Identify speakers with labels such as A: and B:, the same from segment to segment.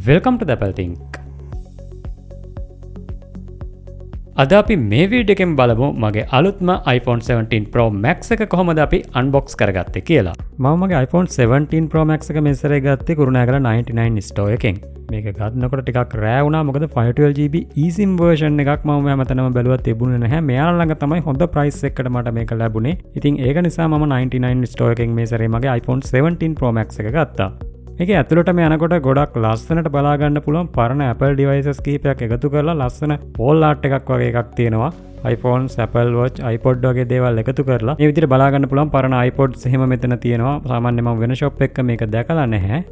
A: Welcome ටු ද Apple Think. අද අපි මේ වීඩියෝ එකෙන් බලමු මගේ අලුත්ම iPhone 17 Pro Max එක කොහොමද අපි අන්බොක්ස් කරගත්තේ කියලා. මම මගේ iPhone 17 Pro Max එක මෙසරේ ගත්තේ කුරුණෑගල 99 ස්ටෝර් එකෙන්. මේක ගන්නකොට ටිකක් රෑ වුණා මොකද 512GB eSIM version එකක් මම හැමතැනම බැලුවා තිබුණේ නැහැ. මෙයාලා ළඟ තමයි හොඳ price එකකට මට මේක ලැබුණේ. ඉතින් ඒක නිසා මම 99 ස්ටෝර් එකෙන් මේ සැරේ මගේ iPhone 17 Pro Max එක ගත්තා. මේක ඇතුළටම යනකොට ගොඩක් ලස්සනට බලාගන්න පුළුවන් පරණ Apple devices කීපයක් එකතු කරලා ලස්සන wall art එකක් වගේ එකක් තියෙනවා. iPhones, Apple Watch, iPod වගේ දේවල් එකතු කරලා මේ විදිහට බලාගන්න පුළුවන් පරණ iPods එහෙම මෙතන තියෙනවා. සාමාන්‍යයෙන් මම වෙන shop එකක මේක දැකලා නැහැ.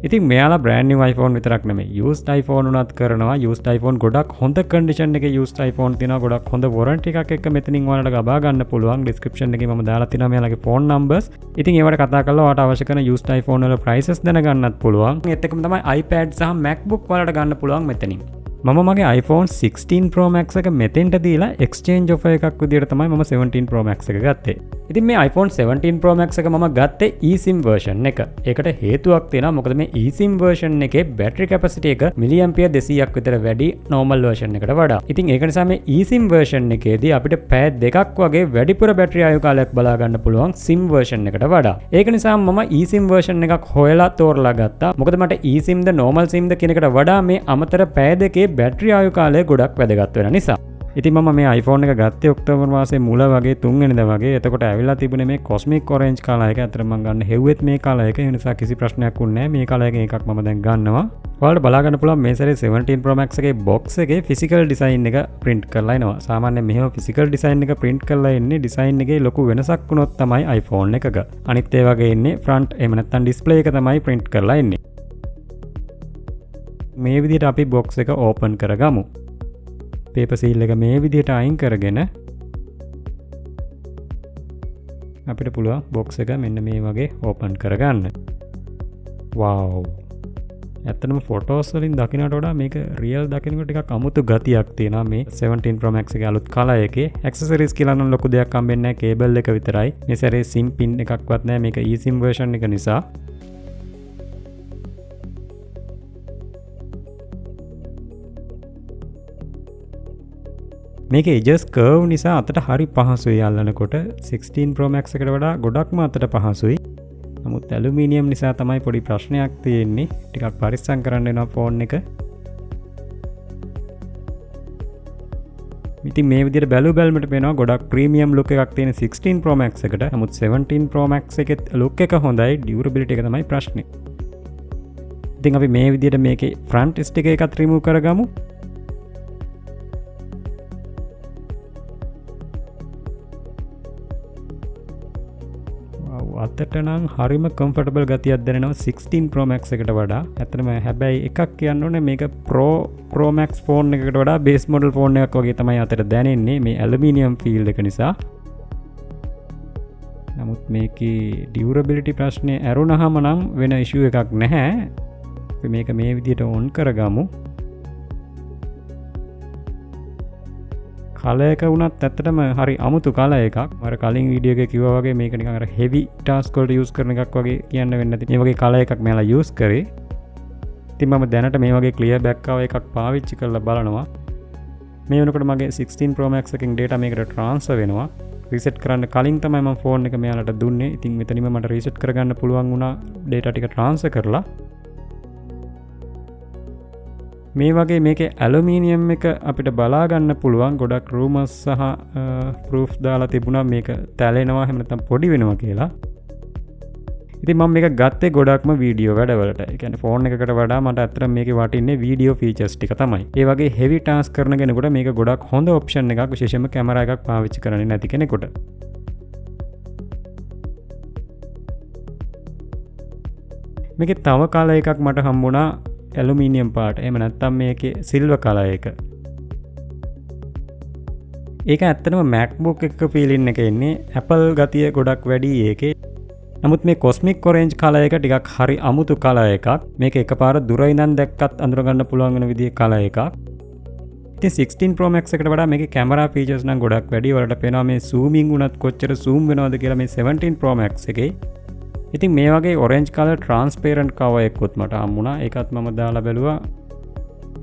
A: ඉතින් මෙයාලා brand new iPhone විතරක් නෙමෙයි used iPhone උනත් කරනවා. used iPhone ගොඩක් හොඳ condition එකේ used iPhone තියෙනවා. ගොඩක් හොඳ warranty එකක් එක්ක මෙතනින් ඔයාලට ලබා ගන්න පුළුවන්. description එකේ මම දාලා තියෙනවා මෙයාලගේ phone numbers. ඉතින් ඒවට කතා කරලා ඔයාලට අවශ්‍ය කරන used iPhone වල prices දැනගන්නත් පුළුවන්. ඒත් එක්කම තමයි iPad සහ MacBook වලට ගන්න පුළුවන් මෙතනින්. මම මගේ iPhone 16 Pro Max එක මෙතෙන්ට දීලා exchange offer එකක් විදියට තමයි මම 17 Pro Max එක ගත්තේ. ඉතින් මේ iPhone 17 Pro Max එක මම ගත්තේ eSIM version එක. ඒකට හේතුවක් තියෙනවා. මොකද මේ eSIM version එකේ battery capacity එක milliampere 200ක් විතර වැඩි normal version එකට වඩා. ඉතින් ඒක නිසා මේ eSIM version එකේදී අපිට පැය දෙකක් වගේ වැඩිපුර battery ආයු කාලයක් බලා ගන්න පුළුවන් SIM version එකට වඩා. ඒක නිසා මම eSIM version එකක් හොයලා තෝරලා ගත්තා. මොකද මට eSIM ද normal SIM ද කියන එකට වඩා මේ අමතර පැය දෙකේ බැටරි ආයු කාලය ගොඩක් වැදගත් වෙන නිසා. ඉතින් මම මේ iPhone එක ගත්තේ ඔක්තෝබර් මාසේ මුල වගේ 3 වෙනිදා වගේ. එතකොට ඇවිල්ලා තිබුණේ මේ Cosmic Orange කලර් එක. අතර මම ගන්න හෙව්වෙත් මේ කලර් එක. ඒ නිසා කිසි ප්‍රශ්නයක් වුණේ නැහැ. මේ කලර් එකෙන් එකක් මම දැන් ගන්නවා. ඔයාලට බලා ගන්න පුළුවන් මේ සැරේ 17 Pro Max එකේ box එකේ physical design එක print කරලා එනවා. සාමාන්‍යයෙන් මෙහෙම physical design එක print කරලා එන්නේ design එකේ ලොකු වෙනසක් වුණොත් තමයි iPhone එකක. අනිත් ඒ වගේ ඉන්නේ front එහෙම නැත්නම් display එක තමයි print කරලා එන්නේ. මේ විදිහට අපි box එක open කරගමු. paper seal එක මේ විදිහට අයින් කරගෙන අපිට පුළුවන් box එක මෙන්න මේ වගේ open කරගන්න. wow. ඇත්තටම photos වලින් දකින්නට වඩා මේක real දකින්නකොට ටිකක් අමුතු ගතියක් තියෙනවා මේ 17 Pro Max එකේ අලුත් කලර් එකේ. accessories කියලා නම් ලොකු දෙයක් හම්බෙන්නේ නැහැ. cable එක විතරයි. මේ සැරේ SIM pin එකක්වත් නැහැ. මේක eSIM version එක නිසා. මේක edges curve නිසා අතට හරි පහසුයි අල්ලනකොට. 16 Pro Max එකට වඩා ගොඩක්ම අතට පහසුයි. නමුත් ඇලුමිනියම් නිසා තමයි පොඩි ප්‍රශ්නයක් තියෙන්නේ. ටිකක් පරිස්සම් කරන්න වෙනවා ෆෝන් එක. ඉතින් මේ විදිහට බැලුමට පේනවා ගොඩක් ප්‍රීමියම් ලුක් එකක් තියෙන 16 Pro Max එකට. නමුත් 17 Pro Max එකේ ලුක් එක හොඳයි. ඩියුරබිලිටි එක තමයි ප්‍රශ්නේ. ඉතින් අපි මේ විදිහට මේකේ ෆ්‍රන්ට් ස්ටිකර් එකත් රිමූව් කරගමු. අතට නම් හරිම කම්ෆර්ටබල් ගතියක් දැනෙනවා 16 Pro Max එකට වඩා. ඇත්තටම හැබැයි එකක් කියන්න ඕනේ මේක Pro Max ෆෝන් එකකට වඩා බේස් මොඩල් ෆෝන් එකක් වගේ තමයි අතට දැනෙන්නේ මේ ඇලුමිනියම් ෆීල් එක නිසා. නමුත් මේකේ ඩියුරබිලිටි ප්‍රශ්නේ ඇරුණාම නම් වෙන ඉෂුව එකක් නැහැ. අපි මේක මේ විදිහට ඔන් කරගමු. කලර් එක වුණත් ඇත්තටම හරි අමුතු කලර් එකක්. මම කලින් වීඩියෝ එකේ කිව්වා වගේ මේක නිකන් අර heavy task වලට use කරන එකක් වගේ කියන්න වෙන්නේ නැති. මේ වගේ කලර් එකක් මෙයාලා use කරේ. ඉතින් මම දැනට මේ වගේ clear back cover එකක් පාවිච්චි කරලා බලනවා. මේ වෙනකොට මගේ 16 Pro Max එකෙන් data මේකට transfer වෙනවා. reset කරන්න කලින් තමයි මම ෆෝන් එක මෙයාලට දුන්නේ. ඉතින් මෙතනින්ම මට reset කරගන්න පුළුවන් වුණා data ටික transfer කරලා. මේ වගේ මේකේ ඇලුමිනියම් එක අපිට බලා ගන්න පුළුවන්. ගොඩක් rumors සහ proof දාලා තිබුණා මේක තැලෙනවා එහෙම නැත්නම් පොඩි වෙනවා කියලා. ඉතින් මම මේක ගත්තේ ගොඩක්ම වීඩියෝ වැඩවලට. ඒ කියන්නේ ෆෝන් එකකට වඩා මට අත්‍තරම මේකේ වටින්නේ වීඩියෝ ෆීචර්ස් ටික තමයි. ඒ වගේ heavy task කරන කෙනෙකුට මේක ගොඩක් හොඳ ඔප්ෂන් එකක්. විශේෂයෙන්ම කැමරා එකක් පාවිච්චි කරන්නේ නැති කෙනෙකුට. මේකේ තව කලර් එකක් මට හම්බුණා ඇලුමිනියම් පාට. එහෙම නැත්නම් මේකේ සිල්වර් කලර් එක. ඒක ඇත්තටම MacBook එක ෆීලින් එක එන්නේ. Apple ගතිය ගොඩක් වැඩි ඒකේ. නමුත් මේ Cosmic Orange කලර් එක ටිකක් හරි අමුතු කලර් එකක්. මේක එකපාර දුර ඉඳන් දැක්කත් අඳුර ගන්න පුළුවන් වෙන විදිහේ කලර් එකක්. ඉතින් 16 Pro Max එකට වඩා මේකේ කැමරා ෆීචර්ස් නම් ගොඩක් වැඩි. වලට පේනවා මේ zooming උනත් කොච්චර zoom වෙනවද කියලා මේ 17 Pro Max එකේ. ඉතින් මේ වගේ ඔරෙන්ජ් කලර් ට්‍රාන්ස්පේරන්ට් කවර් එකකුත් මට හම්බුණා. ඒකත් මම දාලා බැලුවා.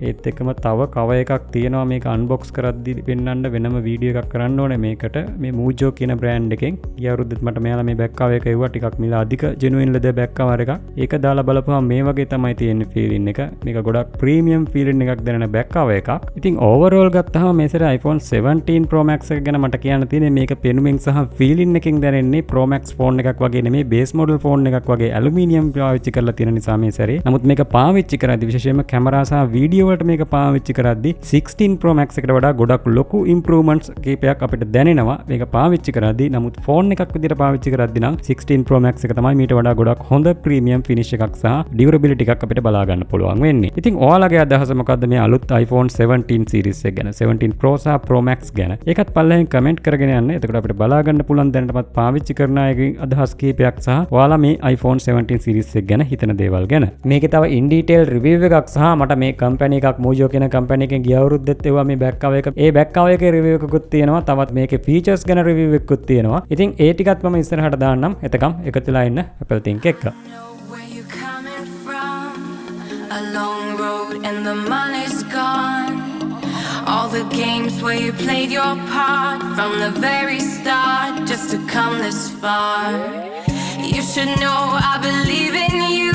A: ඒත් එක්කම තව කවර් එකක් තියෙනවා මේක අන්බොක්ස් කරද්දි පෙන්වන්න වෙනම වීඩියෝ එකක් කරන්න ඕනේ මේකට. මේ Mujo කියන බ්‍රෑන්ඩ් එකෙන් ගිය අවුරුද්දෙත් මට මෙයාලා මේ බෑග් කවර් එක එවුවා ටිකක් මිල අධික ජෙනුයින් ලෙදර් බෑග් කවර් එකක්. ඒක දාලා බලපුවම මේ වගේ තමයි තියෙන්නේ ෆීලින් එක. මේක ගොඩක් ප්‍රීමියම් ෆීලින් එකක් දැනෙන බෑග් කවර් එකක්. ඉතින් ඕවරෝල් ගත්තාම මේ සැරේ iPhone 17 Pro Max එක ගැන මට කියන්න තියෙන්නේ මේක පෙනුමින් සහ ෆීලින් එකකින් දැනෙන්නේ Pro Max ෆෝන් එකක් වගේ නෙමෙයි බේස් මොඩල් ෆෝන් එකක් වගේ ඇලුමිනියම් පාවිච්චි කරලා තියෙන නිසා මේ සැරේ. නමුත් මේක පාවිච්චි කරද්දි විශේෂයෙන්ම කැමරා සහ වීඩියෝ වලට මේක පාවිච්චි කරද්දි 16 Pro Max එකට වඩා ගොඩක් ලොකු ඉම්ප්‍රූව්මන්ට්ස් කීපයක් අපිට දැනෙනවා මේක පාවිච්චි කරද්දි. නමුත් ෆෝන් එකක් විදිහට පාවිච්චි කරද්දි නම් 16 Pro Max එක තමයි මීට වඩා ගොඩක් හොඳ ප්‍රීමියම් ෆිනිෂ් එකක් සහ ඩියුරබිලිටි එකක් අපිට බලා ගන්න පුළුවන් වෙන්නේ. ඉතින් ඔයාලගේ අදහස මොකද්ද මේ අලුත් iPhone 17 series එක ගැන? 17 Pro සහ Pro Max ගැන. ඒකත් පල්ලෙන් කමෙන්ට් කරගෙන යන්න. එතකොට අපිට බලා ගන්න පුළුවන් දැනටමත් පාවිච්චි කරන අයගේ අදහස් කීපයක් සහ ඔයාලා මේ iPhone 17 series එක ගැන හිතන දේවල් ගැන. මේකේ තව in detail review එකක් සහ මට මේ කම්පැනි එකක් Mujo කියන කම්පැනි එකෙන් ගිය අවුරුද්දෙත් එවුවා මේ බෑග් කවර් එක. ඒ බෑග් කවර් එකේ රිවිව් එකකුත් තියෙනවා. තවත් මේකේ ෆීචර්ස් ගැන රිවිව් එකකුත් තියෙනවා. ඉතින් ඒ ටිකත් මම ඉස්සරහට දාන්නම්. එතකම් එකතු වෙලා ඉන්න Apple Think එක්ක.
B: A long road and the money's gone. All the games where you played your part from the very start just to come this far. You should know I believe in you.